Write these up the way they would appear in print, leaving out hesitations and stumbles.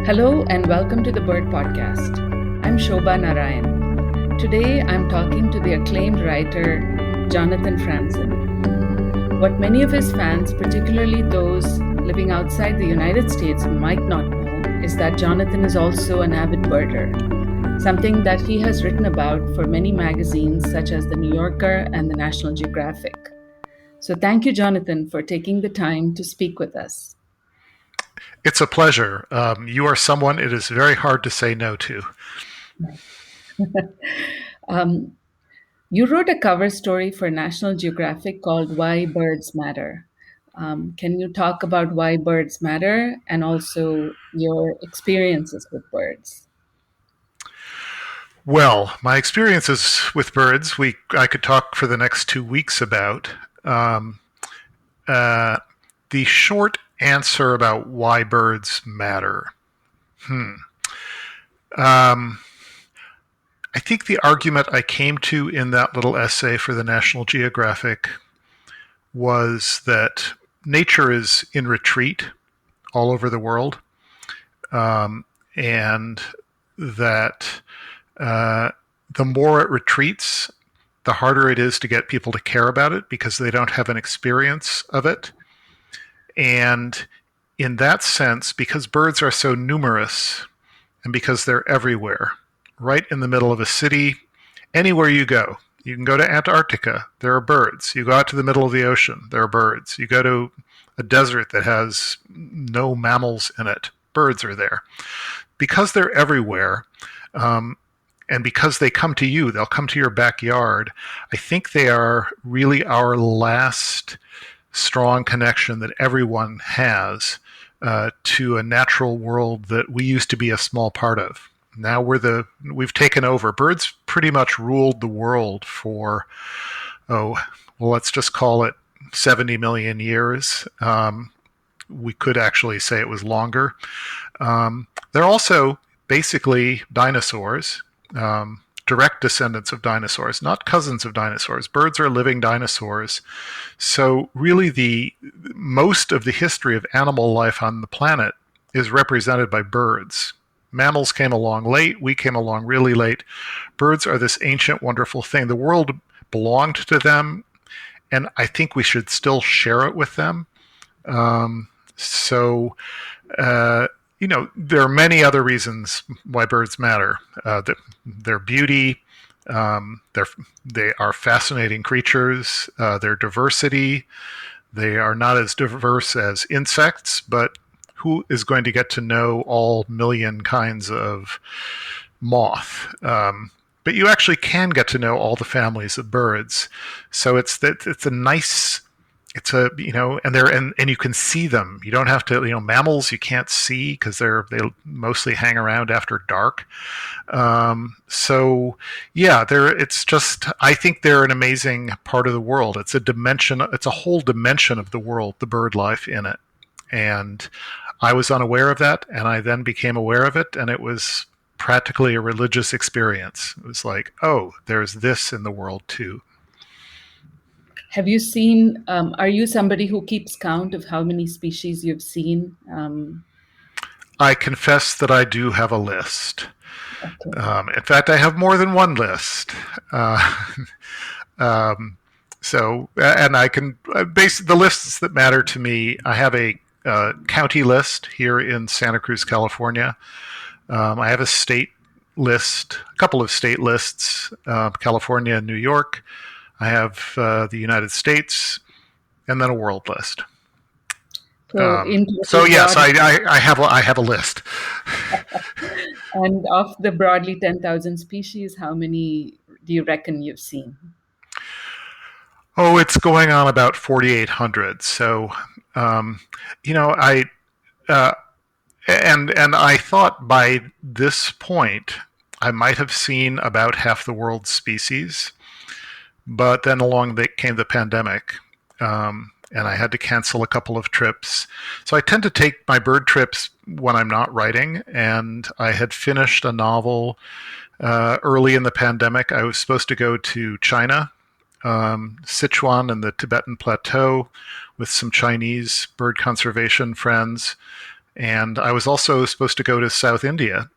Hello and welcome to the Bird Podcast. I'm Shobha Narayan. Today I'm talking to the acclaimed writer Jonathan Franzen. What many of his fans, particularly those living outside the United States, might not know is that Jonathan is also an avid birder, something that he has written about for many magazines such as The New Yorker and the National Geographic. So thank you, Jonathan, for taking the time to speak with us. It's a pleasure. You are someone it is very hard to say no to. You wrote a cover story for National Geographic called Why Birds Matter. Can you talk about why birds matter and also your experiences with birds? Well, my experiences with birds, I could talk for the next 2 weeks about. Um, the short answer about why birds matter. Um, I think the argument I came to in that little essay for the National Geographic was that nature is in retreat all over the world, and that the more it retreats, the harder it is to get people to care about it because they don't have an experience of it. And in that sense, because birds are so numerous and because they're everywhere, right in the middle of a city, anywhere you go. You can go to Antarctica, there are birds. You go out to the middle of the ocean, there are birds. You go to a desert that has no mammals in it, birds are there. Because they're everywhere, and because they come to you, they'll come to your backyard, I think they are really our last strong connection that everyone has to a natural world that we used to be a small part of. Now we've taken over. Birds pretty much ruled the world for, let's just call it 70 million years. We could actually say it was longer. They're also basically dinosaurs, direct descendants of dinosaurs, not cousins of dinosaurs. Birds are living dinosaurs. So really most of the history of animal life on the planet is represented by birds. Mammals came along late, we came along really late. Birds are this ancient, wonderful thing. The world belonged to them, and I think we should still share it with them. There are many other reasons why birds matter. Their beauty, they are fascinating creatures, their diversity. They are not as diverse as insects, but who is going to get to know all million kinds of moth? But you actually can get to know all the families of birds. So and you can see them. You don't have to, mammals you can't see because they mostly hang around after dark. It's just, I think they're an amazing part of the world. It's a whole dimension of the world, the bird life in it. And I was unaware of that, and I then became aware of it, and it was practically a religious experience. It was like, oh, there's this in the world too. Have you seen, are you somebody who keeps count of how many species you've seen? I confess that I do have a list. Okay. In fact, I have more than one list. And I can base the lists that matter to me. I have a county list here in Santa Cruz, California. I have a state list, a couple of state lists, California and New York. I have the United States, and then a world list. Yes, I have a list. And of the broadly 10,000 species, how many do you reckon you've seen? Oh, it's going on about 4,800. So, I thought by this point I might have seen about half the world's species, but then along came the pandemic, and I had to cancel a couple of trips. So I tend to take my bird trips when I'm not writing, and I had finished a novel early in the pandemic. I was supposed to go to China, Sichuan and the Tibetan Plateau with some Chinese bird conservation friends. And I was also supposed to go to South India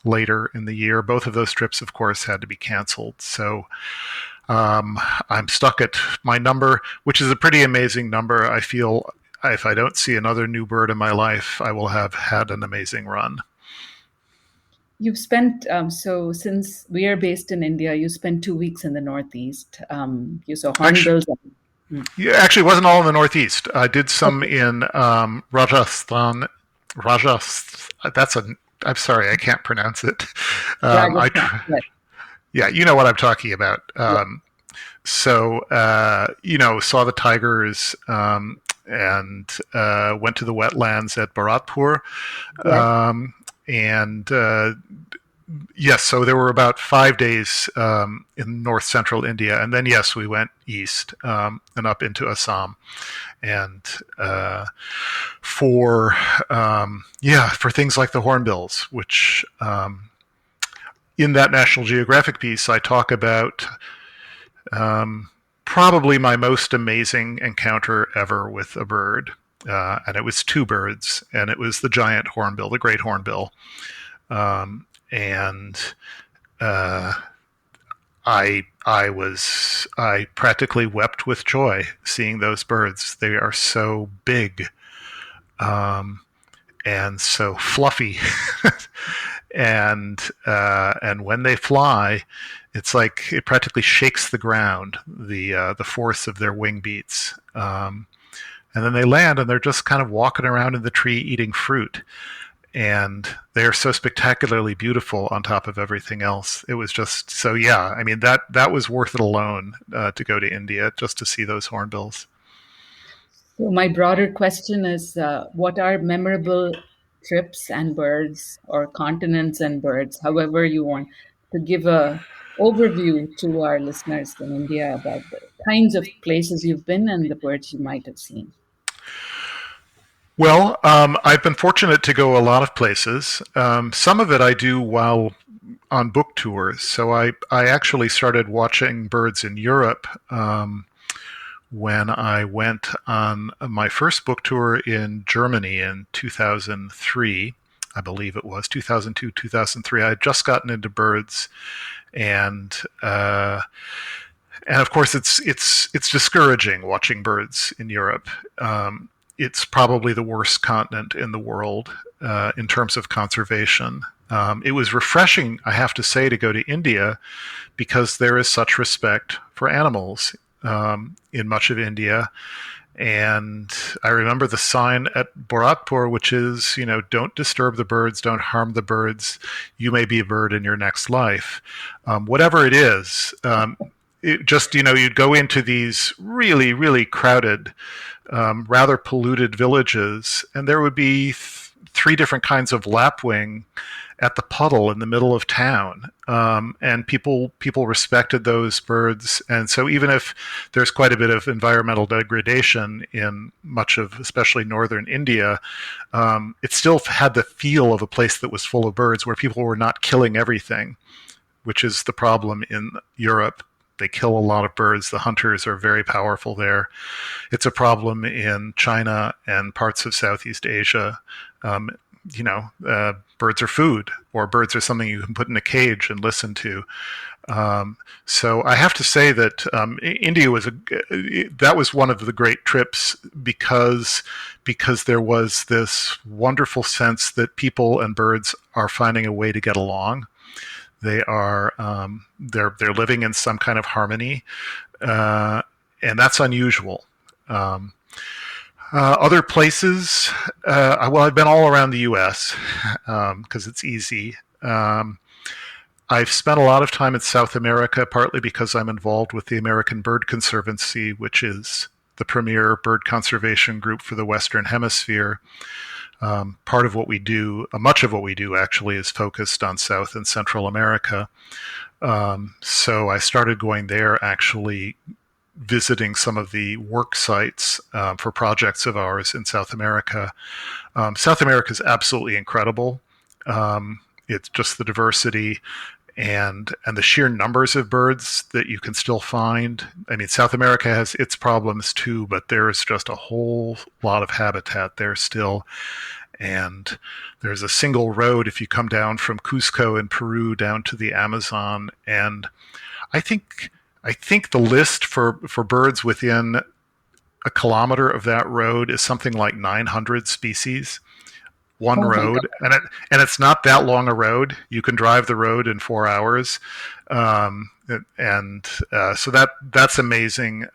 later in the year. Both of those trips, of course, had to be canceled. So I'm stuck at my number, which is a pretty amazing number. I feel if I don't see another new bird in my life, I will have had an amazing run. You've spent, so since we are based in India, you spent 2 weeks in the Northeast. You saw Actually, hornbills. yeah, actually, it wasn't all in the Northeast. I did some Okay, in Rajasthan. Rajasthan. That's a. I'm sorry, I can't pronounce it. I. Rajasthan. Yes, Yeah, you know what I'm talking about. yes, Saw the tigers and went to the wetlands at Bharatpur. yes. And yes, so there were about 5 days in north central India. And then, yes, we went east and up into Assam. And for, for things like the hornbills, which in that National Geographic piece, I talk about probably my most amazing encounter ever with a bird. And it was two birds, and it was the giant hornbill, the great hornbill. And I practically wept with joy seeing those birds. They are so big and so fluffy, and when they fly, it's like it practically shakes the ground. The force of their wing beats. And then they land and they're just kind of walking around in the tree eating fruit. And they are so spectacularly beautiful on top of everything else. It was just so, yeah. I mean, that was worth it alone to go to India just to see those hornbills. So my broader question is, what are memorable trips and birds, or continents and birds, however you want to give a overview to our listeners in India about the kinds of places you've been and the birds you might have seen. Well, I've been fortunate to go a lot of places. Some of it I do while on book tours. So I actually started watching birds in Europe when I went on my first book tour in Germany in 2003. I believe it was 2002, 2003. I had just gotten into birds, and of course it's discouraging watching birds in Europe. It's probably the worst continent in the world in terms of conservation. It was refreshing, I have to say, to go to India because there is such respect for animals in much of India. And I remember the sign at Bharatpur, which is, don't disturb the birds, don't harm the birds. You may be a bird in your next life. Whatever it is, it just, you'd go into these really, really crowded, rather polluted villages, and there would be three different kinds of lapwing at the puddle in the middle of town, and people respected those birds. And so even if there's quite a bit of environmental degradation in much of especially northern India, it still had the feel of a place that was full of birds, where people were not killing everything, which is the problem in Europe. They kill a lot of birds. The hunters are very powerful there. It's a problem in China and parts of Southeast Asia. Birds are food, or birds are something you can put in a cage and listen to. So I have to say that India that was one of the great trips because there was this wonderful sense that people and birds are finding a way to get along. They are they're living in some kind of harmony, and that's unusual. Other places, I've been all around the U.S. Because it's easy. I've spent a lot of time in South America, partly because I'm involved with the American Bird Conservancy, which is the premier bird conservation group for the Western Hemisphere. Part of what we do, much of what we do actually, is focused on South and Central America. So I started going there, actually visiting some of the work sites for projects of ours in South America. South America is absolutely incredible. It's just the diversity and the sheer numbers of birds that you can still find. I mean, South America has its problems too, but there is just a whole lot of habitat there still. And there's a single road if you come down from Cusco in Peru down to the Amazon. And I think I think the list for birds within a kilometer of that road is something like 900 species. One Oh my road, God. and it's not that long a road. You can drive the road in 4 hours, and so that's amazing.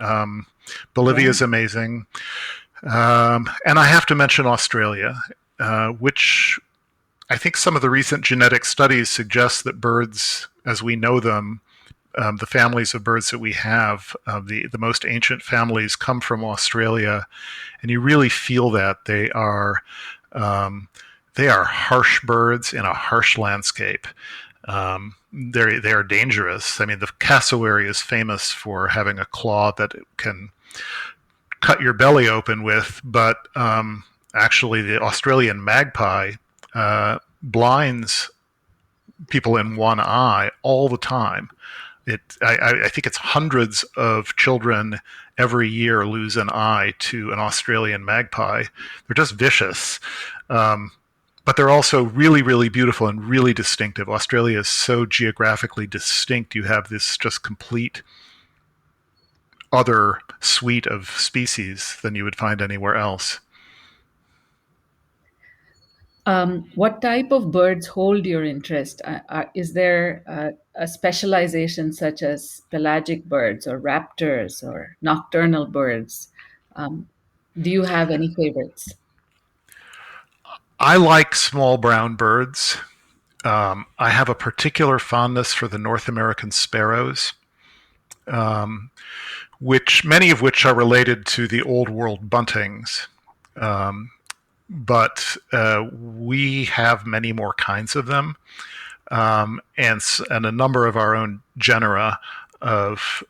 Bolivia Yeah. is amazing, and I have to mention Australia, which I think some of the recent genetic studies suggest that birds, as we know them, the families of birds that we have, the most ancient families come from Australia, and you really feel that um, they are harsh birds in a harsh landscape. They are dangerous. I mean, the cassowary is famous for having a claw that it can cut your belly open with, but actually, the Australian magpie blinds people in one eye all the time. I think it's hundreds of children every year lose an eye to an Australian magpie. They're just vicious. But they're also really, really beautiful and really distinctive. Australia is so geographically distinct. You have this just complete other suite of species than you would find anywhere else. What type of birds hold your interest? Is there a specialization such as pelagic birds or raptors or nocturnal birds? Um, do you have any favorites? I like small brown birds. I have a particular fondness for the North American sparrows, um, which many of which are related to the old world buntings. Um, but we have many more kinds of them, and a number of our own genera of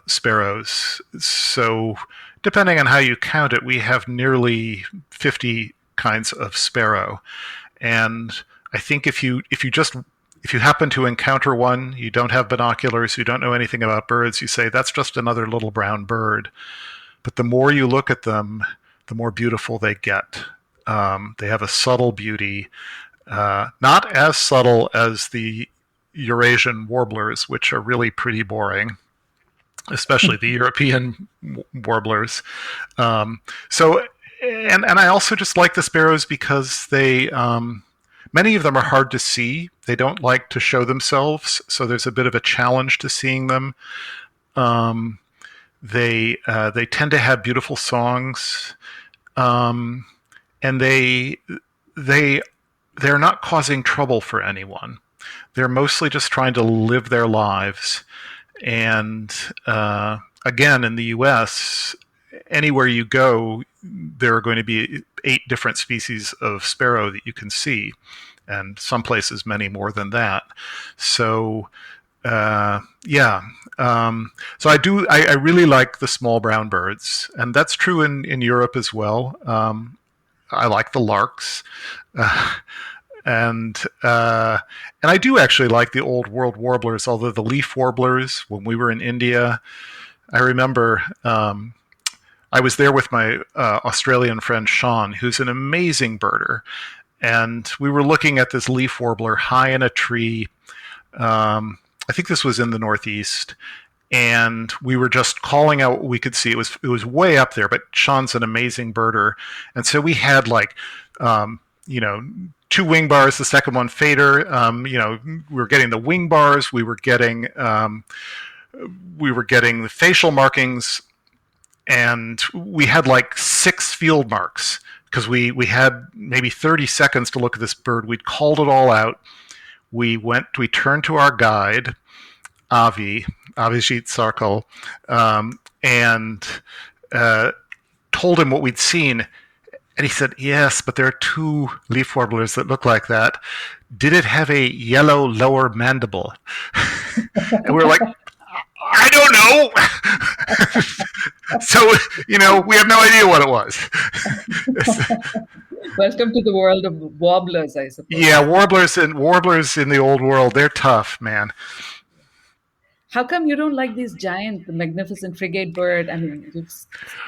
sparrows. So, depending on how you count it, we have nearly 50 kinds of sparrow. And I think if you happen to encounter one, you don't have binoculars, you don't know anything about birds, you say that's just another little brown bird. But the more you look at them, the more beautiful they get. They have a subtle beauty, not as subtle as the Eurasian warblers, which are really pretty boring, especially the European warblers. So, and I also just like the sparrows because many of them are hard to see. They don't like to show themselves, so there's a bit of a challenge to seeing them. Um, they tend to have beautiful songs, um, and they they're not causing trouble for anyone. They're mostly just trying to live their lives. And again, in the U.S., anywhere you go, there are going to be 8 different species of sparrow that you can see, and some places many more than that. So, yeah. So I really like the small brown birds, and that's true in Europe as well. I like the larks. Uh, and and I do actually like the old world warblers. Although the leaf warblers, when we were in India, I remember I was there with my Australian friend Sean, who's an amazing birder, and we were looking at this leaf warbler high in a tree. I think this was in the Northeast, and we were just calling out what we could see. It was way up there, but Sean's an amazing birder, and so we had like you know, 2 wing bars, the second one fader. We were getting the wing bars, we were getting the facial markings, and we had like 6 field marks because we had maybe 30 seconds to look at this bird. We'd called it all out. We turned to our guide, Avijit Sarkal, and told him what we'd seen. And he said, yes, but there are 2 leaf warblers that look like that. Did it have a yellow lower mandible? And we were like, I don't know. So, we have no idea what it was. Welcome to the world of warblers, I Yeah, suppose. warblers in the old world, they're tough, man. How come you don't like these giant, the magnificent frigate bird? I mean,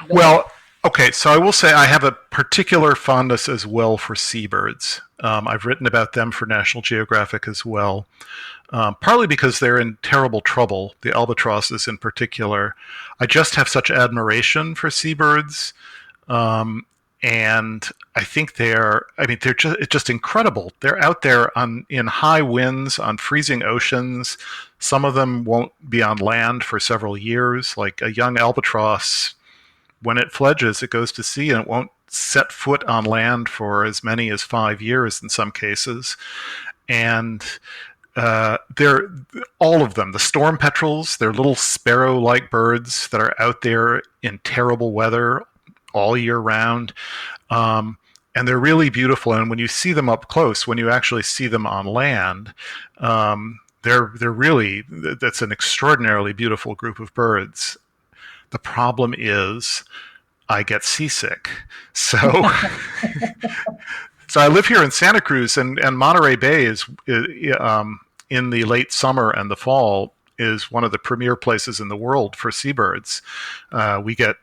Well, Okay, so I will say I have a particular fondness as well for seabirds. I've written about them for National Geographic as well, partly because they're in terrible trouble, the albatrosses in particular. I just have such admiration for seabirds. Um, and I think they're just, it's just incredible. They're out there in high winds, on freezing oceans. Some of them won't be on land for several years. Like a young albatross, when it fledges, it goes to sea and it won't set foot on land for as many as 5 years in some cases. And they're all of them. The storm petrels, they're little sparrow-like birds that are out there in terrible weather all year round. And they're really beautiful. And when you see them up close, when you actually see them on land, they're really, that's an extraordinarily beautiful group of birds. The problem is I get seasick. So so I live here in Santa Cruz, and Monterey Bay is in the late summer and the fall is one of the premier places in the world for seabirds. We get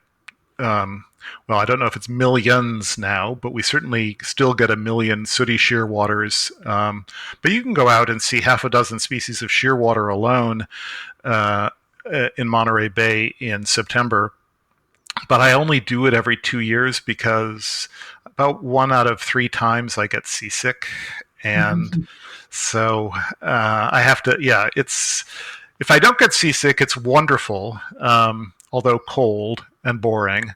well, I don't know if it's millions now, but we certainly still get 1 million sooty shearwaters. But you can go out and see half a dozen species of shearwater alone in Monterey Bay in September. But I only do it every 2 years because about 1 out of 3 times I get seasick. And so I have to, yeah, if I don't get seasick, it's wonderful, although cold and boring.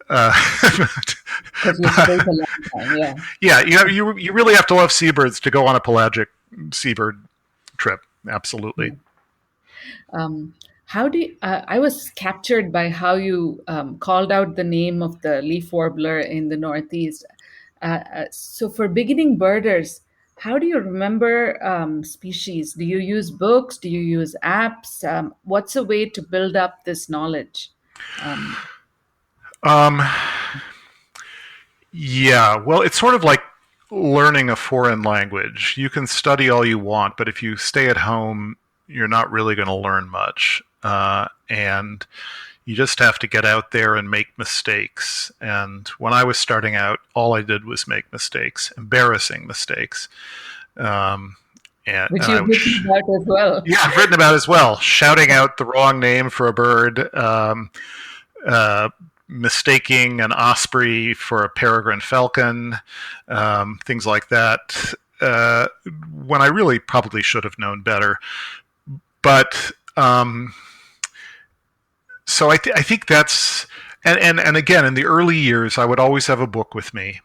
Because you have to wait a long time, yeah. Yeah, you really have to love seabirds to go on a pelagic seabird trip. Absolutely. How do you, I was captured by how you called out the name of the leaf warbler in the Northeast. So for beginning birders, how do you remember species? Do you use books? Do you use apps? What's a way to build up this knowledge? Um, yeah, well, it's sort of like learning a foreign language. You can study all you want, but if you stay at home, you're not really going to learn much. And you just have to get out there and make mistakes. And when I was starting out, all I did was make mistakes, embarrassing mistakes. Which you've written about as well. Yeah, I've written about as well. Shouting out the wrong name for a bird, mistaking an osprey for a peregrine falcon, things like that, when I really probably should have known better. But so I think that's, and again, in the early years, I would always have a book with me.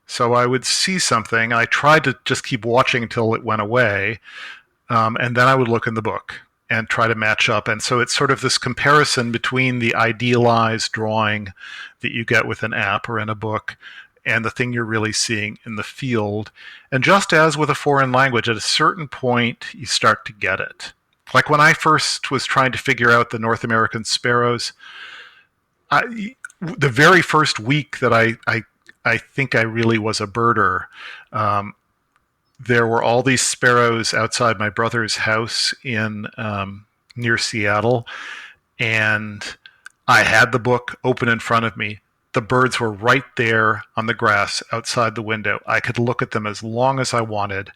So I would see something, I tried to just keep watching until it went away, and then I would look in the book and try to match up. And so it's sort of this comparison between the idealized drawing that you get with an app or in a book and the thing you're really seeing in the field. And just as with a foreign language, at a certain point, you start to get it. Like when I first was trying to figure out the North American sparrows, the very first week that I think I really was a birder, there were all these sparrows outside my brother's house in near Seattle, and I had the book open in front of me. The birds were right there on the grass outside the window. I could look at them as long as I wanted,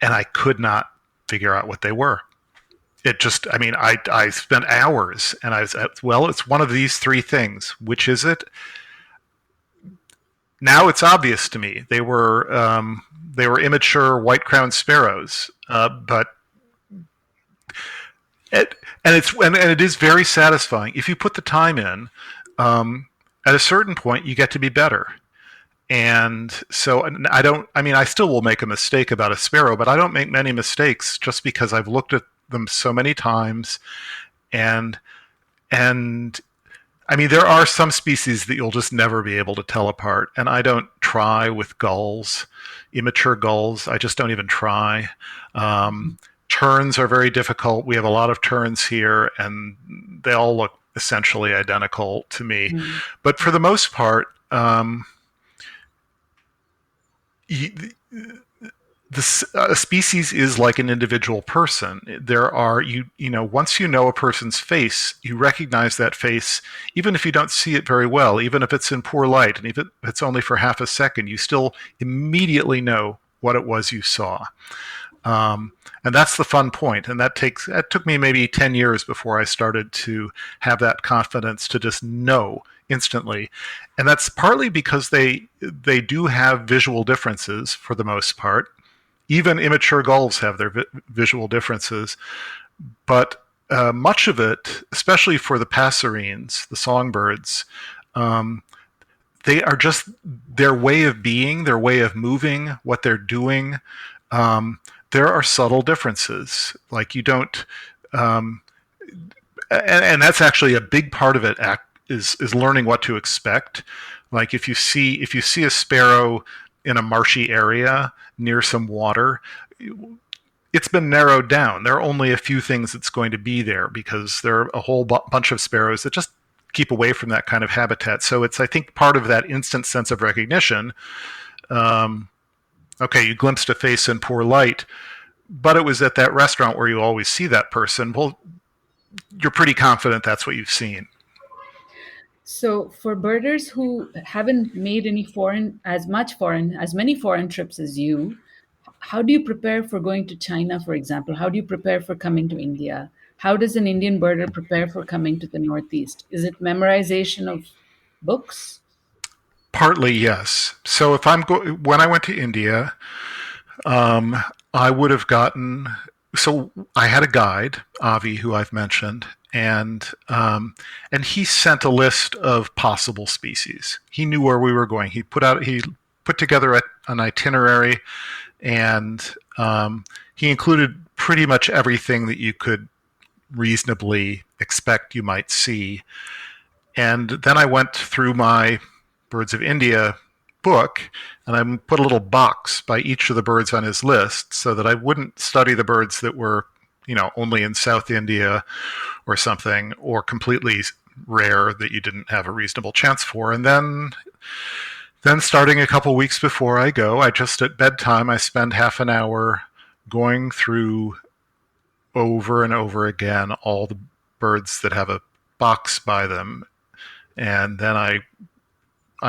and I could not figure out what they were. It just, I mean, I spent hours, and I was, well, it's one of these three things. Which is it? Now it's obvious to me. They were immature white-crowned sparrows, but it is very satisfying if you put the time in. At a certain point, you get to be better, and so I still will make a mistake about a sparrow, but I don't make many mistakes just because I've looked at them so many times, and I mean, there are some species that you'll just never be able to tell apart, and I don't try with gulls, immature gulls. I just don't even try. Terns are very difficult. We have a lot of terns here, and they all look essentially identical to me. Mm. But for the most part, A species is like an individual person. There are once you know a person's face, you recognize that face, even if you don't see it very well, even if it's in poor light, and if it's only for half a second, you still immediately know what it was you saw. And that's the fun point. And that took me maybe 10 years before I started to have that confidence to just know instantly. And that's partly because they do have visual differences for the most part. Even immature gulls have their visual differences, but much of it, especially for the passerines, the songbirds, they are just their way of being, their way of moving, what they're doing. There are subtle differences. Like you don't, and that's actually a big part of it. Is learning what to expect. Like if you see a sparrow in a marshy area near some water, it's been narrowed down. There are only a few things that's going to be there because there are a whole bunch of sparrows that just keep away from that kind of habitat. So it's, I think, part of that instant sense of recognition. Okay, you glimpsed a face in poor light, but it was at that restaurant where you always see that person. Well, you're pretty confident that's what you've seen. So for birders who haven't made as many foreign trips as you, how do you prepare for going to China, for example? How do you prepare for coming to India? How does an Indian birder prepare for coming to the Northeast? Is it memorization of books? Partly, yes. So when I went to India, I would have gotten. So I had a guide, Avi, who I've mentioned, and he sent a list of possible species. He knew where we were going. He put together an itinerary, and he included pretty much everything that you could reasonably expect you might see. And then I went through my Birds of India book, and I put a little box by each of the birds on his list so that I wouldn't study the birds that were, only in South India or something, or completely rare that you didn't have a reasonable chance for. And then starting a couple weeks before I go, I just at bedtime, I spend half an hour going through over and over again all the birds that have a box by them. And then I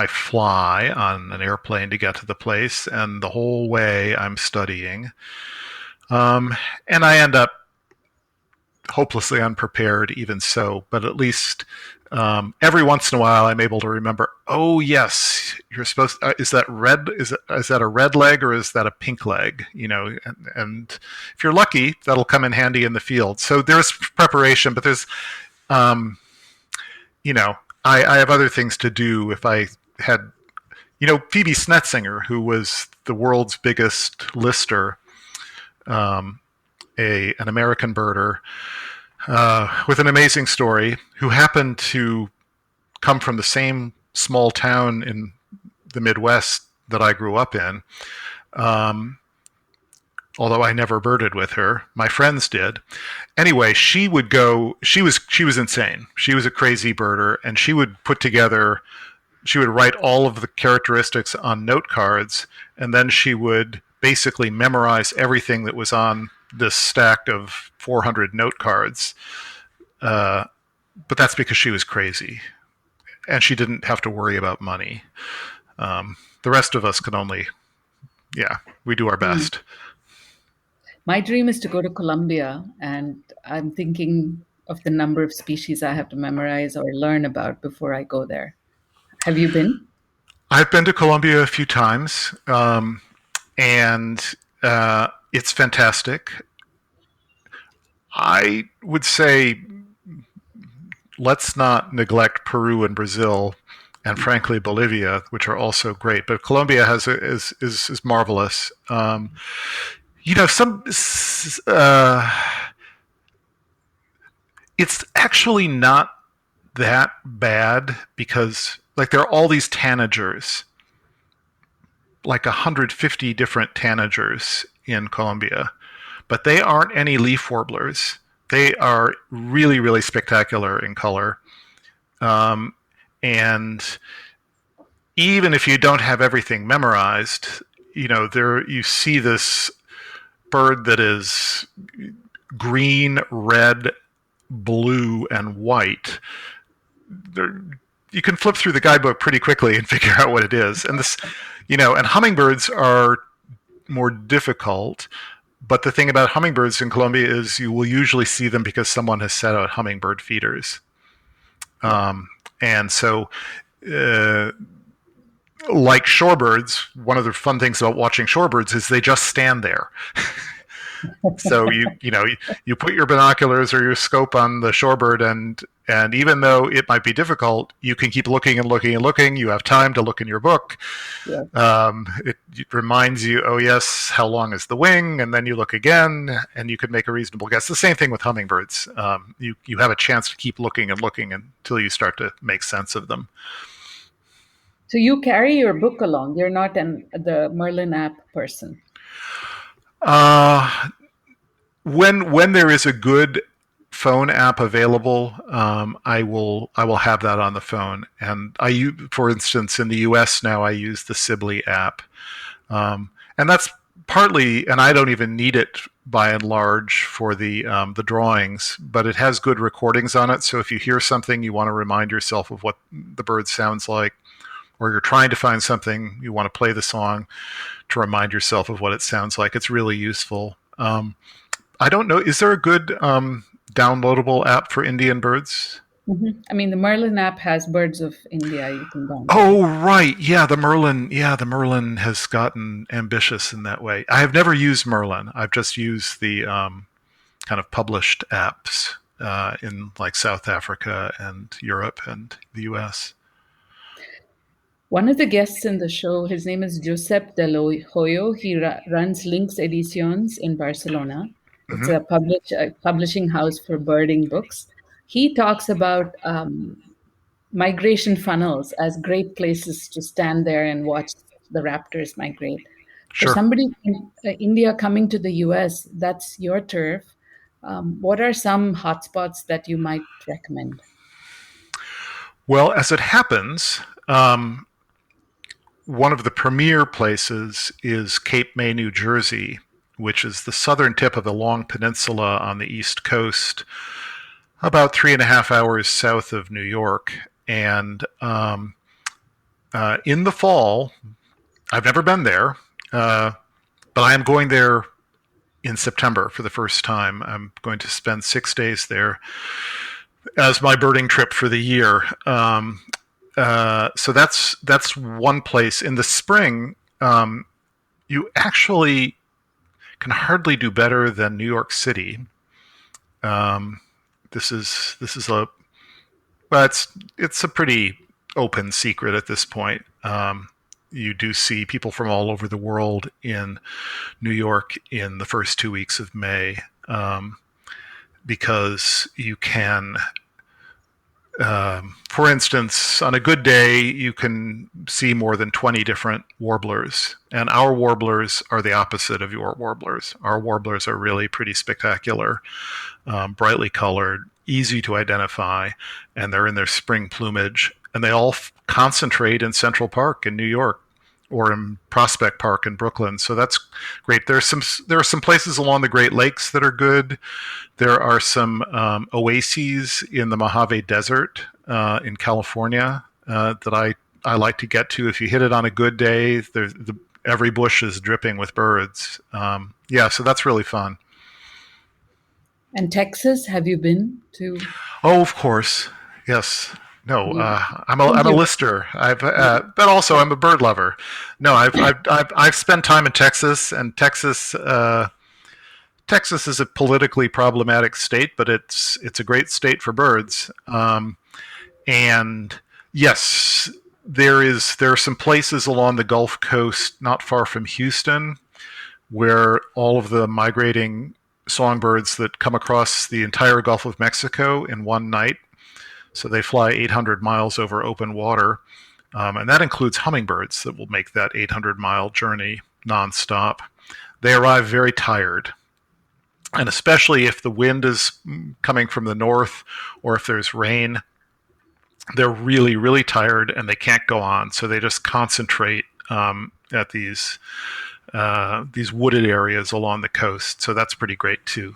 fly on an airplane to get to the place, and the whole way I'm studying. And I end up hopelessly unprepared, even so, but at least every once in a while I'm able to remember, oh, yes, you're supposed is that red? Is that a red leg or is that a pink leg? And if you're lucky, that'll come in handy in the field. So there's preparation, but there's, I have other things to do. If I had, Phoebe Snetzinger, who was the world's biggest lister, an American birder with an amazing story, who happened to come from the same small town in the Midwest that I grew up in. Although I never birded with her, my friends did. Anyway, she would go. She was insane. She was a crazy birder, and she would write all of the characteristics on note cards, and then she would basically memorize everything that was on this stack of 400 note cards. But that's because she was crazy, and she didn't have to worry about money. The rest of us can only, we do our best. My dream is to go to Colombia, and I'm thinking of the number of species I have to memorize or learn about before I go there. Have you been? I've been to Colombia a few times, and it's fantastic. I would say let's not neglect Peru and Brazil, and frankly Bolivia, which are also great. But Colombia is marvelous. It's actually not that bad because, like, there are all these tanagers, like 150 different tanagers in Colombia, but they aren't any leaf warblers. They are really, really spectacular in color. And even if you don't have everything memorized, there you see this bird that is green, red, blue, and white. You can flip through the guidebook pretty quickly and figure out what it is. And and hummingbirds are more difficult. But the thing about hummingbirds in Colombia is you will usually see them because someone has set out hummingbird feeders. And so, like shorebirds, one of the fun things about watching shorebirds is they just stand there. So you put your binoculars or your scope on the shorebird, and even though it might be difficult, you can keep looking and looking and looking. You have time to look in your book. Yeah. It reminds you, oh yes, how long is the wing? And then you look again, and you can make a reasonable guess. The same thing with hummingbirds. You have a chance to keep looking and looking until you start to make sense of them. So you carry your book along. You're not the Merlin app person. When there is a good phone app available, I will have that on the phone. And for instance, in the U.S. now, I use the Sibley app, and that's partly, and I don't even need it by and large for the drawings, but it has good recordings on it. So if you hear something, you want to remind yourself of what the bird sounds like, or you're trying to find something, you want to play the song to remind yourself of what it sounds like. It's really useful. I don't know, is there a good downloadable app for Indian birds? Mm-hmm. I mean, the Merlin app has Birds of India you can download. Oh, right. Yeah, the Merlin has gotten ambitious in that way. I have never used Merlin. I've just used the kind of published apps in like South Africa and Europe and the US. One of the guests in the show, his name is Josep de Hoyo. He runs Lynx Editions in Barcelona. It's a publishing house for birding books. He talks about migration funnels as great places to stand there and watch the raptors migrate. Sure. For somebody in India coming to the US, that's your turf. What are some hotspots that you might recommend? Well, as it happens, one of the premier places is Cape May, New Jersey, which is the southern tip of a long peninsula on the East Coast, about 3.5 hours south of New York. And in the fall, I've never been there, but I am going there in September for the first time. I'm going to spend 6 days there as my birding trip for the year. So that's one place. In the spring, you actually can hardly do better than New York City. This is it's a pretty open secret at this point. You do see people from all over the world in New York in the first 2 weeks of May, because you can. For instance, on a good day, you can see more than 20 different warblers. And our warblers are the opposite of your warblers. Our warblers are really pretty spectacular, brightly colored, easy to identify, and they're in their spring plumage. And they all concentrate in Central Park in New York or in Prospect Park in Brooklyn. So that's great. There are some places along the Great Lakes that are good. There are some oases in the Mojave Desert in California that I like to get to. If you hit it on a good day, every bush is dripping with birds. So that's really fun. And Texas, have you been to? Oh, of course. Yes. No, I'm a lister. But also I'm a bird lover. No, I've spent time in Texas, and Texas is a politically problematic state, but it's a great state for birds. And yes, there are some places along the Gulf Coast, not far from Houston, where all of the migrating songbirds that come across the entire Gulf of Mexico in one night. So they fly 800 miles over open water, and that includes hummingbirds that will make that 800-mile journey nonstop. They arrive very tired, and especially if the wind is coming from the north or if there's rain, they're really, really tired and they can't go on. So they just concentrate at these wooded areas along the coast. So that's pretty great too.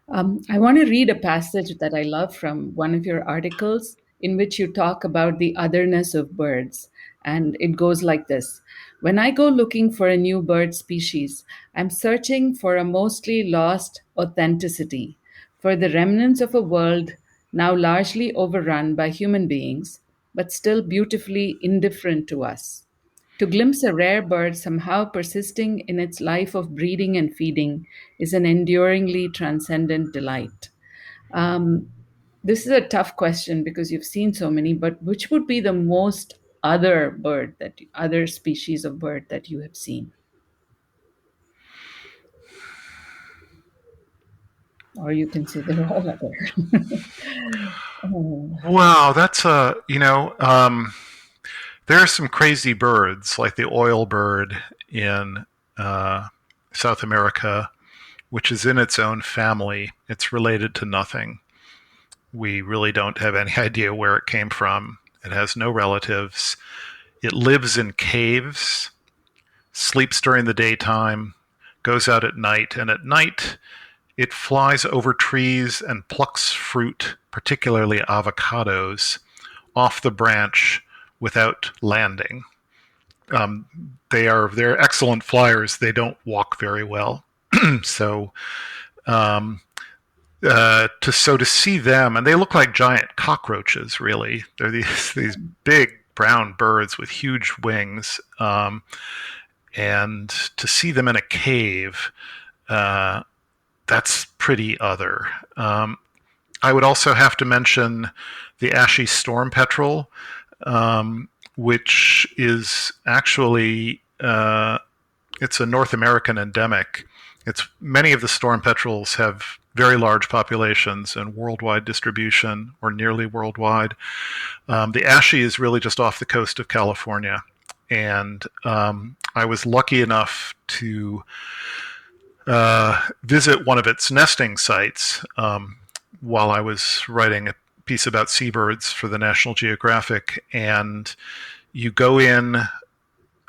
I want to read a passage that I love from one of your articles in which you talk about the otherness of birds. And it goes like this: when I go looking for a new bird species, I'm searching for a mostly lost authenticity, for the remnants of a world now largely overrun by human beings, but still beautifully indifferent to us. To glimpse a rare bird somehow persisting in its life of breeding and feeding is an enduringly transcendent delight. Um, this is a tough question because you've seen so many, but which would be the most other species of bird that you have seen? Or you can say they're all other. Oh, Wow, that's there are some crazy birds like the oil bird in uh, South America, which is in its own family. It's related to nothing. We really don't have any idea where it came from. It has no relatives. It lives in caves, sleeps during the daytime, goes out at night, and at night it flies over trees and plucks fruit, particularly avocados, off the branch without landing. They're excellent flyers. They don't walk very well, so um, to see them, and they look like giant cockroaches. Really, they're these big brown birds with huge wings, and to see them in a cave, that's pretty other. I would also have to mention the ashy storm petrel, which is actually it's a North American endemic. It's many of the storm petrels have very large populations and worldwide distribution, or nearly worldwide. The ashy is really just off the coast of California, and I was lucky enough to visit one of its nesting sites while I was writing a piece about seabirds for the National Geographic, and you go in,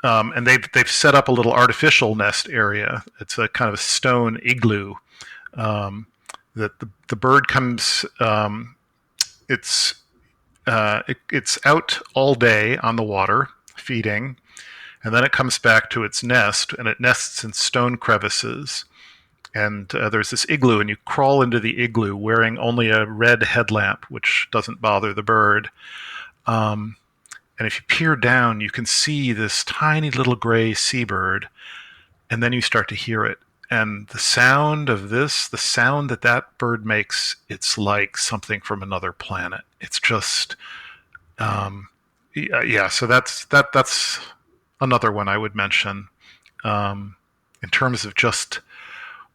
and they've set up a little artificial nest area. It's a kind of a stone igloo that the bird comes. It's out all day on the water feeding, and then it comes back to its nest, and it nests in stone crevices. And there's this igloo, and you crawl into the igloo wearing only a red headlamp, which doesn't bother the bird. And if you peer down, you can see this tiny little gray seabird, and then you start to hear it. And the sound that bird makes, it's like something from another planet. It's just, yeah. So that's another one I would mention in terms of just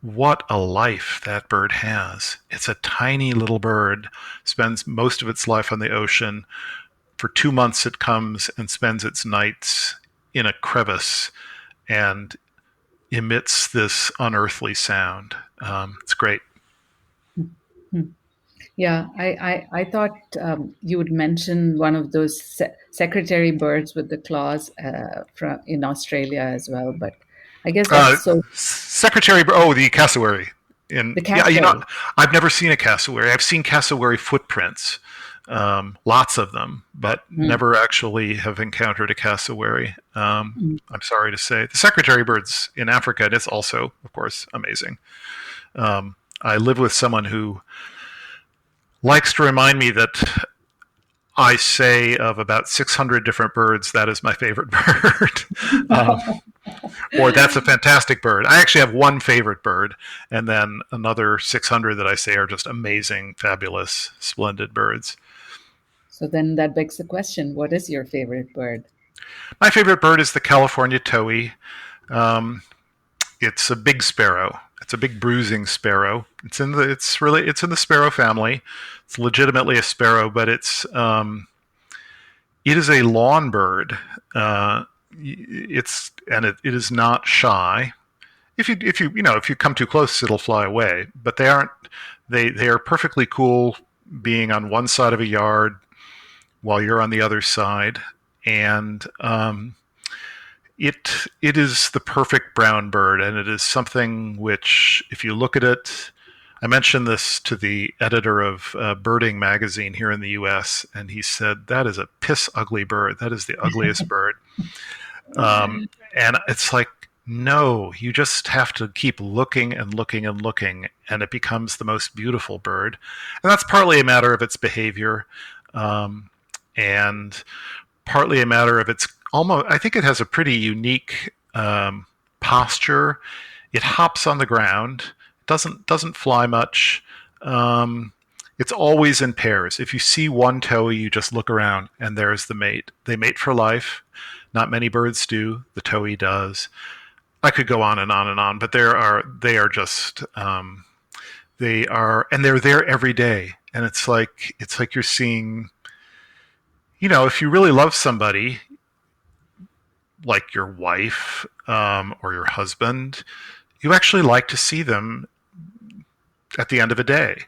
what a life that bird has. It's a tiny little bird, spends most of its life on the ocean. For 2 months it comes and spends its nights in a crevice and emits this unearthly sound. It's great. yeah, I thought you would mention one of those secretary birds with the claws from in Australia as well, but I guess that's so. The cassowary. The Yeah, cassowary. I've never seen a cassowary. I've seen cassowary footprints, lots of them, but Mm, never actually have encountered a cassowary. mm. I'm sorry to say. The secretary birds in Africa, and it's also, of course, amazing. I live with someone who likes to remind me that I say of about 600 different birds, that is my favorite bird. um, or that's a fantastic bird. I actually have one favorite bird, and then another 600 that I say are just amazing, fabulous, splendid birds. So then that begs the question: what is your favorite bird? My favorite bird is the California towhee. Um, it's a big sparrow. It's a big bruising sparrow. It's in the sparrow family. It's legitimately a sparrow, but it is a lawn bird. It is not shy. If you come too close, it'll fly away. But they aren't. They are perfectly cool being on one side of a yard while you're on the other side. and it is the perfect brown bird, and it is something which, if you look at it, I mentioned this to the editor of Birding magazine here in the U.S., and he said that is a piss ugly bird. That is the ugliest bird. And it's like, no, you just have to keep looking and looking and looking, and it becomes the most beautiful bird. And that's partly a matter of its behavior, and partly a matter of its almost, I think it has a pretty unique posture. It hops on the ground, doesn't fly much. It's always in pairs. If you see one towhee, you just look around and there's the mate. They mate for life. Not many birds do. The towhee does. I could go on and on and on, but they are just they are, and they're there every day. And it's like you're seeing, if you really love somebody, like your wife or your husband, you actually like to see them at the end of a day,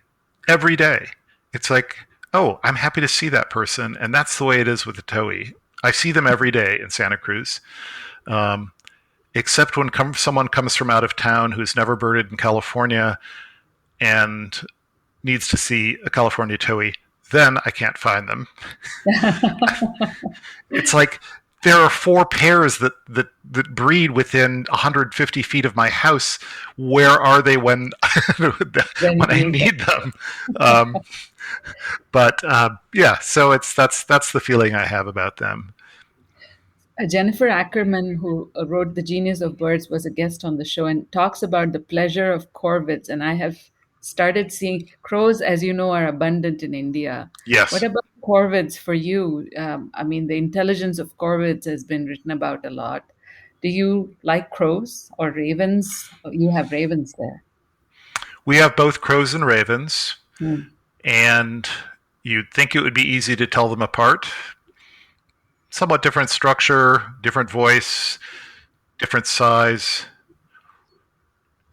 every day. It's like, oh, I'm happy to see that person, and that's the way it is with the towhee. I see them every day in Santa Cruz, except when someone comes from out of town who's never birded in California and needs to see a California towhee. Then I can't find them. It's like there are 4 pairs that breed within 150 feet of my house. Where are they when I need them? Yeah, so that's the feeling I have about them. Jennifer Ackerman, who wrote The Genius of Birds, was a guest on the show and talks about the pleasure of corvids. And I have started seeing crows, as you know, are abundant in India. Yes. What about corvids for you? I mean, the intelligence of corvids has been written about a lot. Do you like crows or ravens? You have ravens there. We have both crows and ravens, and you'd think it would be easy to tell them apart. Somewhat different structure, different voice, different size.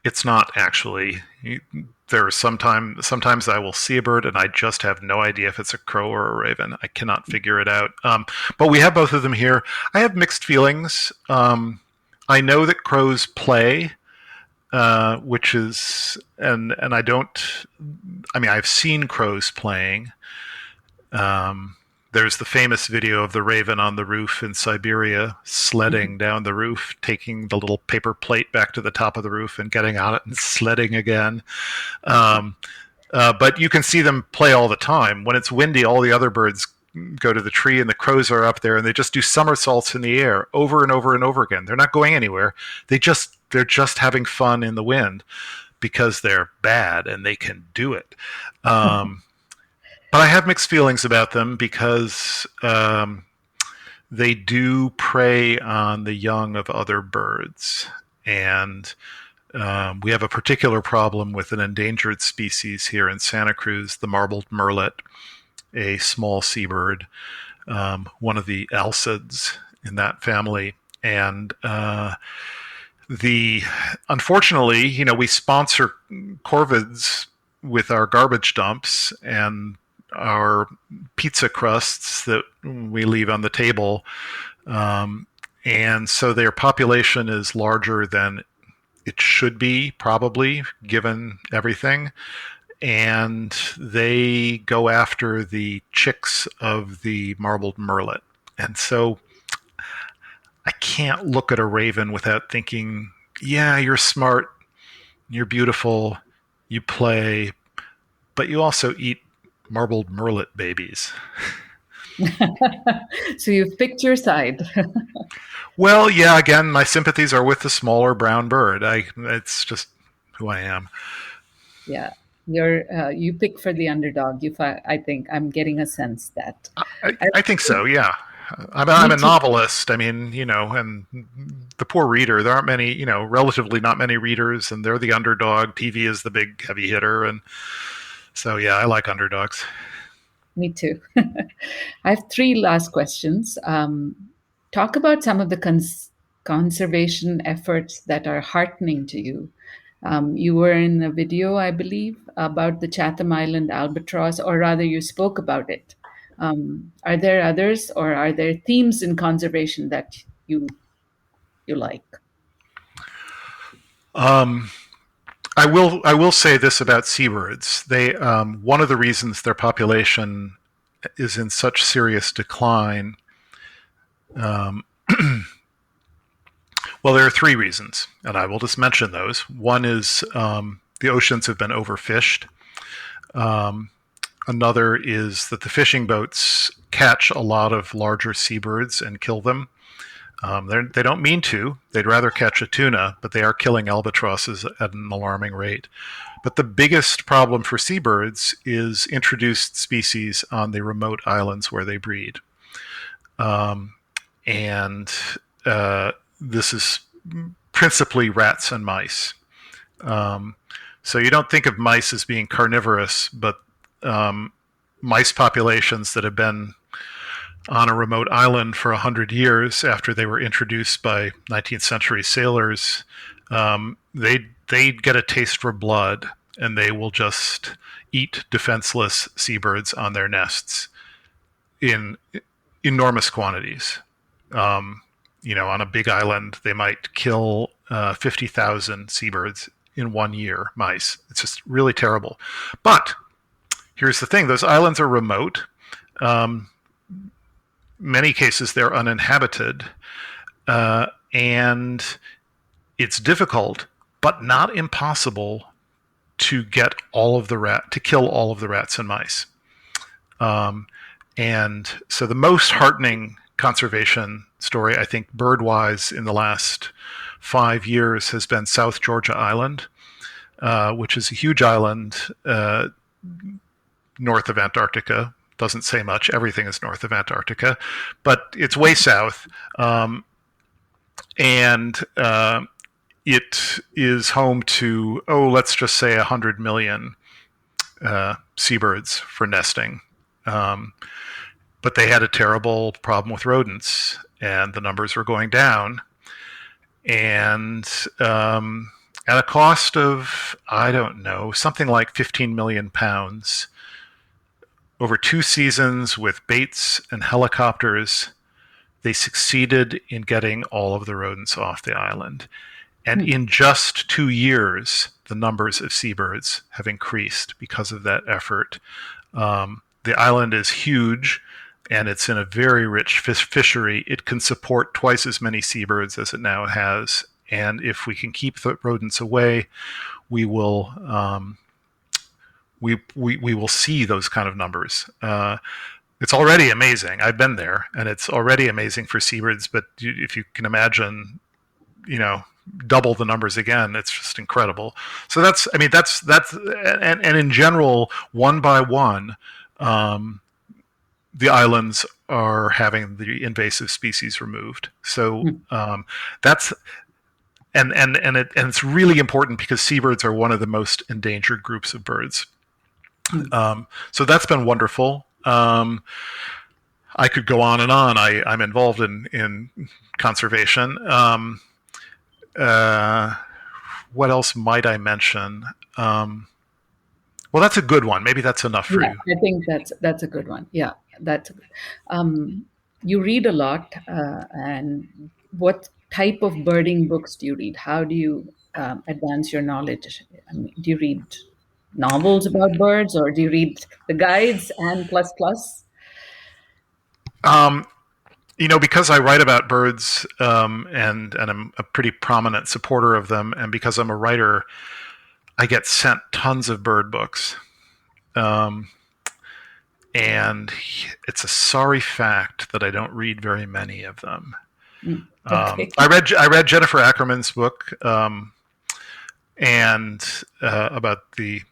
It's not actually. There are sometimes I will see a bird and I just have no idea if it's a crow or a raven. I cannot figure it out. But we have both of them here. I have mixed feelings. I know that crows play, which is, and I don't. I mean, I've seen crows playing. There's the famous video of the raven on the roof in Siberia, sledding down the roof, taking the little paper plate back to the top of the roof and getting on it and sledding again. But you can see them play all the time. When it's windy, all the other birds go to the tree and the crows are up there and they just do somersaults in the air over and over and over again. They're not going anywhere. They're just having fun in the wind because they're bad and they can do it. But I have mixed feelings about them because they do prey on the young of other birds. And we have a particular problem with an endangered species here in Santa Cruz, the marbled murrelet, a small seabird, one of the alcids in that family. And unfortunately, we sponsor corvids with our garbage dumps and our pizza crusts that we leave on the table. And so their population is larger than it should be, probably, given everything. And they go after the chicks of the marbled murrelet. And so I can't look at a raven without thinking, yeah, you're smart, you're beautiful, you play, but you also eat marbled murrelet babies. So you've picked your side. Well, yeah, again, my sympathies are with the smaller brown bird. It's just who I am. Yeah, you pick for the underdog. I think I'm getting a sense that. I think so. Yeah, I'm a novelist. I mean, and the poor reader. There aren't many, relatively not many readers, and they're the underdog. TV is the big heavy hitter, and so yeah, I like underdogs. Me too. I have 3 last questions. Talk about some of the conservation efforts that are heartening to you. You were in a video, I believe, about the Chatham Island albatross, or rather, you spoke about it Are there others, or are there themes in conservation that you like? Um, I will say this about seabirds. They one of the reasons their population is in such serious decline. Um, well, there are three reasons, and I will just mention those. One is the oceans have been overfished. Um, Another is that the fishing boats catch a lot of larger seabirds and kill them. They don't mean to. They'd rather catch a tuna, but they are killing albatrosses at an alarming rate. But the biggest problem for seabirds is introduced species on the remote islands where they breed. And this is principally rats and mice. So you don't think of mice as being carnivorous, but mice populations that have been on a remote island for 100 years after they were introduced by 19th century sailors, they get a taste for blood, and they will just eat defenseless seabirds on their nests in enormous quantities. On a big island, they might kill 50,000 seabirds in 1 year, mice. It's just really terrible. But here's the thing, those islands are remote. Many cases they're uninhabited, and it's difficult, but not impossible, to get to kill all of the rats and mice. And so the most heartening conservation story, I think, bird-wise in the last 5 years has been South Georgia Island, which is a huge island north of Antarctica. Doesn't say much. Everything is north of Antarctica, but it's way south. And it is home to, let's just say 100 million seabirds for nesting. But they had a terrible problem with rodents, and the numbers were going down. And at a cost of, I don't know, something like 15 million pounds, over 2 seasons with baits and helicopters, they succeeded in getting all of the rodents off the island. And in just 2 years, the numbers of seabirds have increased because of that effort. The island is huge, and it's in a very rich fishery. It can support twice as many seabirds as it now has. And if we can keep the rodents away, we will we will see those kind of numbers. It's already amazing. I've been there, and it's already amazing for seabirds. But if you can imagine, double the numbers again, it's just incredible. So that's and in general, one by one, the islands are having the invasive species removed. So that's. And it's really important because seabirds are one of the most endangered groups of birds. So that's been wonderful. I could go on and on. I'm involved in conservation. What else might I mention? Well, that's a good one. Maybe that's enough for you. I think that's a good one. Yeah, that's. You read a lot, and what type of birding books do you read? How do you advance your knowledge? Do you read novels about birds, or do you read the guides and plus plus? Because I write about birds, and I'm a pretty prominent supporter of them, and because I'm a writer, I get sent tons of bird books. And it's a sorry fact that I don't read very many of them. Okay. I read Jennifer Ackerman's book, and about the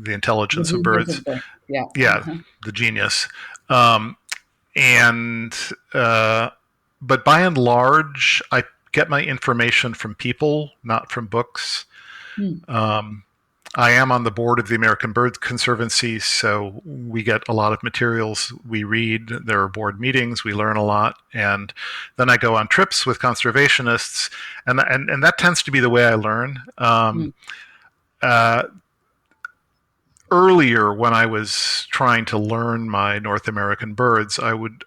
intelligence of birds. Yeah, the genius. But by and large, I get my information from people, not from books. I am on the board of the American Bird Conservancy, so we get a lot of materials we read. There are board meetings, we learn a lot, and then I go on trips with conservationists, and that tends to be the way I learn. earlier, when I was trying to learn my North American birds, I would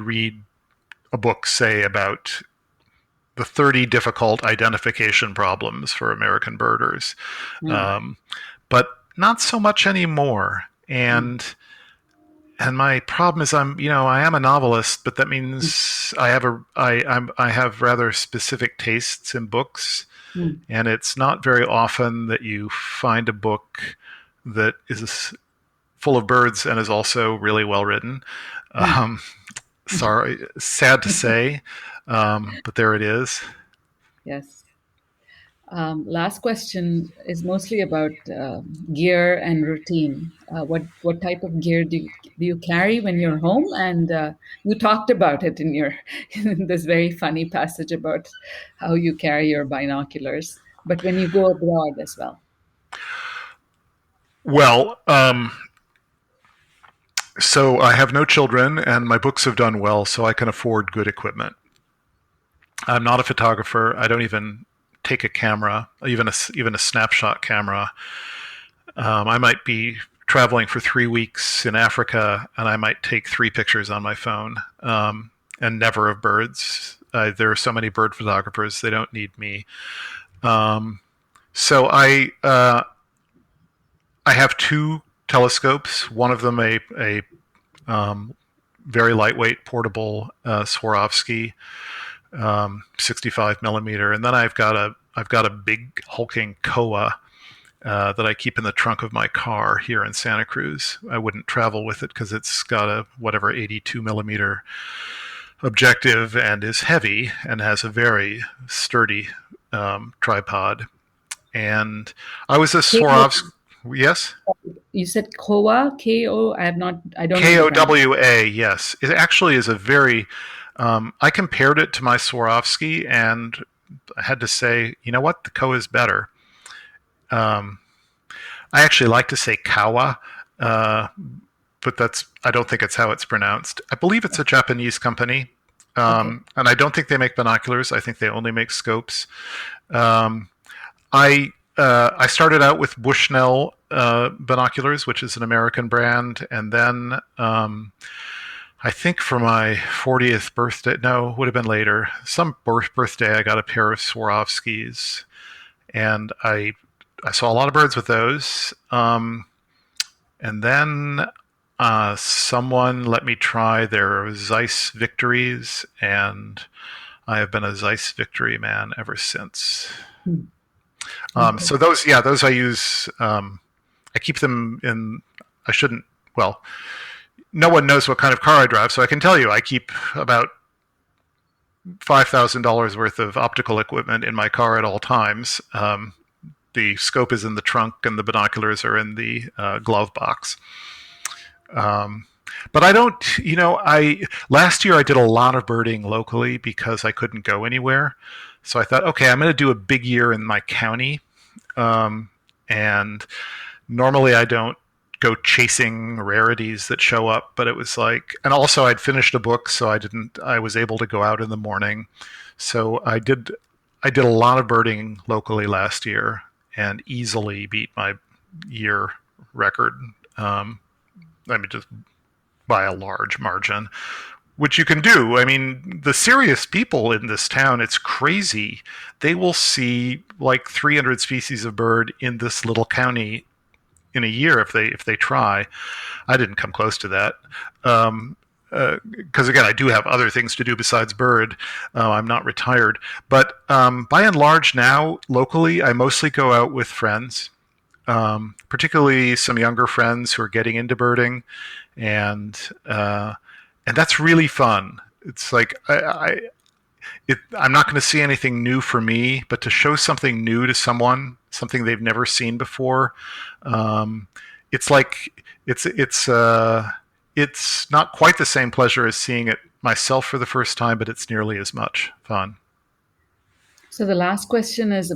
read a book, say, about the 30 difficult identification problems for American birders. Mm, Um, but not so much anymore. mm, And my problem is I am a novelist, but that mm, means I have rather specific tastes in books, mm, and it's not very often that you find a book that is full of birds and is also really well written. mm. Um, sorry, sad to say, but there it is. Yes. Last question is mostly about gear and routine. What type of gear do you carry when you're home? And you talked about it in your in this very funny passage about how you carry your binoculars. But when you go abroad as well. Well, so I have no children, and my books have done well, so I can afford good equipment. I'm not a photographer. I don't even take a camera, even a snapshot camera. I might be traveling for 3 weeks in Africa, and I might take 3 pictures on my phone, and never of birds. There are so many bird photographers; they don't need me. Um, so I have 2 telescopes. One of them a very lightweight portable Swarovski 65 millimeter, and then I've got a big hulking koa that I keep in the trunk of my car here in Santa Cruz. I wouldn't travel with it because it's got a whatever 82 millimeter objective and is heavy and has a very sturdy tripod. And I was a K-O, Swarovski. Yes, you said KOA, K-O. I don't know the pronunciation. KOWA. Yes, it actually is a very. I compared it to my Swarovski, and I had to say, you know what, the koa is better. Um, I actually like to say kawa, uh, but I don't think it's how it's pronounced. I believe it's a Japanese company, Okay. and I don't think they make binoculars. I think they only make scopes. Um, I started out with Bushnell binoculars, which is an American brand, and then I think for my 40th birthday, no, it would have been later. Some birthday, I got a pair of Swarovskis, and I saw a lot of birds with those. And then someone let me try their Zeiss Victories, and I have been a Zeiss Victory man ever since. Hmm. Okay. So those I use. I keep them in. I shouldn't. Well, no one knows what kind of car I drive, so I can tell you I keep about $5,000 worth of optical equipment in my car at all times. The scope is in the trunk, and the binoculars are in the glove box. Um, but I don't. I last year I did a lot of birding locally because I couldn't go anywhere. So I thought, okay, I'm going to do a big year in my county, and normally I don't go chasing rarities that show up, but it was like, and also I'd finished a book, so I was able to go out in the morning. So I did a lot of birding locally last year and easily beat my year record. I mean, just by a large margin, which you can do. I mean, the serious people in this town, it's crazy. They will see like 300 species of bird in this little county in a year if they try. I didn't come close to that. Because again, I do have other things to do besides bird. I'm not retired, but by and large now, locally, I mostly go out with friends, particularly some younger friends who are getting into birding, and that's really fun. It's like I'm not going to see anything new for me, but to show something new to someone, something they've never seen before, um, it's like it's not quite the same pleasure as seeing it myself for the first time, but it's nearly as much fun. So the last question is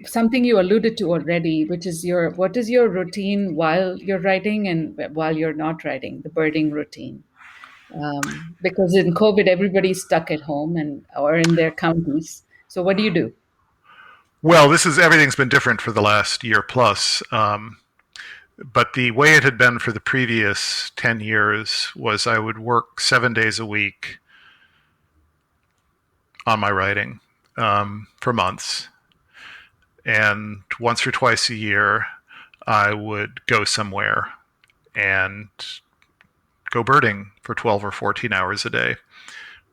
something you alluded to already, which is what is your routine while you're writing and while you're not writing, the birding routine? Because in COVID, everybody's stuck at home and or in their counties. So what do you do? Well, everything's been different for the last year plus. but the way it had been for the previous 10 years was I would work 7 days a week on my writing for months. And once or twice a year, I would go somewhere and go birding for 12 or 14 hours a day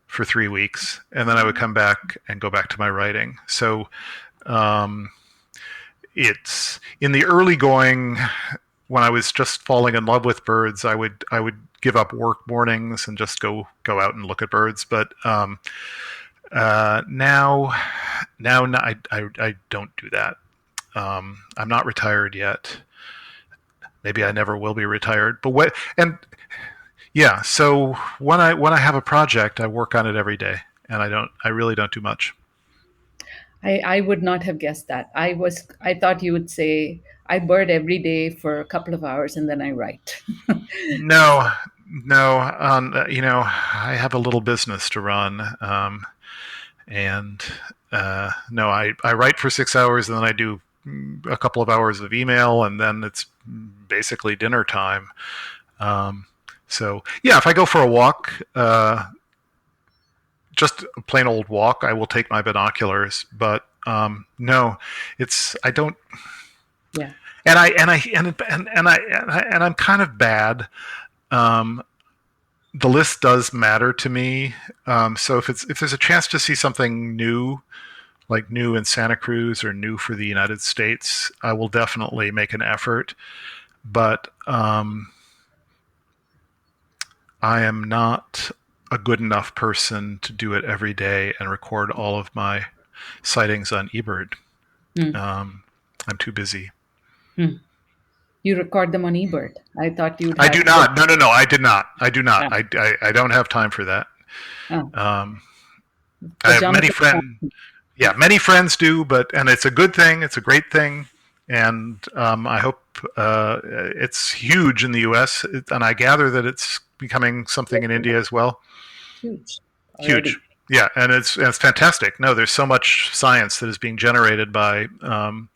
for 3 weeks. And then I would come back and go back to my writing. So it's in the early going, when I was just falling in love with birds, I would give up work mornings and just go out and look at birds. But now I don't do that. I'm not retired yet. Maybe I never will be retired. But so when I have a project, I work on it every day, and I really don't do much. I would not have guessed that. I thought you would say I bird every day for a couple of hours and then I write. No. I have a little business to run, and no, I write for 6 hours and then I do a couple of hours of email, and then it's basically dinner time. So yeah, if I go for a walk, just a plain old walk, I will take my binoculars. But no, I don't. Yeah. And I'm kind of bad. The list does matter to me. So if there's a chance to see something new, like new in Santa Cruz or new for the United States, I will definitely make an effort. But I am not a good enough person to do it every day and record all of my sightings on eBird. I'm too busy. You record them on eBird. I thought you'd. I do not. No. I did not. I do not. Oh. I don't have time for that. Oh. I have many friends. Yeah, many friends do, and it's a good thing. It's a great thing, and I hope it's huge in the U.S. And I gather that it's becoming something in India as well. Huge. Yeah, and it's fantastic. No, there's so much science that is being generated by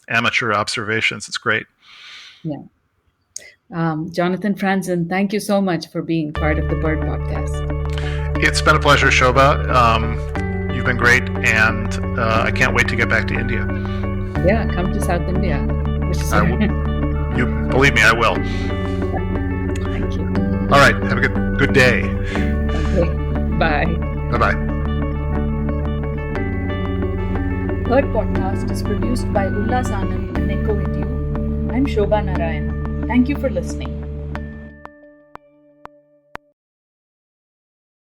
amateur observations. It's great. Yeah. Jonathan Franzen, thank you so much for being part of the Bird Podcast. It's been a pleasure, Shobha. You've been great, and I can't wait to get back to India. Yeah, come to South India. You believe me, I will. Thank you. All right, have a good day. Okay, bye. Bye-bye. Bird Podcast is produced by Ullas Anand and Echo With You. I'm Shobha Narayan. Thank you for listening.